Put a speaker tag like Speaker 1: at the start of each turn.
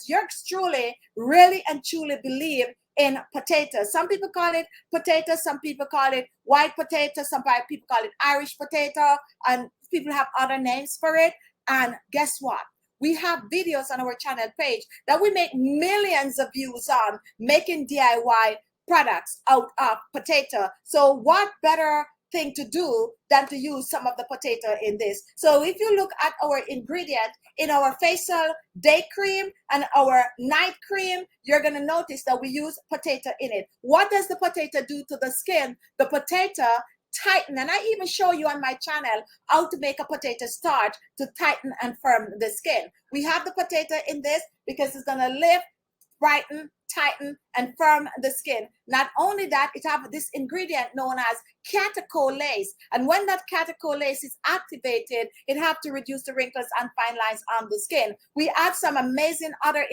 Speaker 1: because you're truly, really and truly believe in potatoes. Some people call it potato, some people call it white potato, some people call it Irish potato, and people have other names for it. And guess what? We have videos on our channel page that we make millions of views on, making DIY products out of potato. So what better thing to do than to use some of the potato in this? So if you look at our ingredient in our facial day cream and our night cream, you're going to notice that we use potato in it. What does the potato do to the skin? The potato tighten, and I even show you on my channel how to make a potato starch to tighten and firm the skin. We have the potato in this because it's going to lift, brighten, tighten, and firm the skin. Not only that, it have this ingredient known as catecholase, and when that catecholase is activated, it have to reduce the wrinkles and fine lines on the skin. We add some amazing other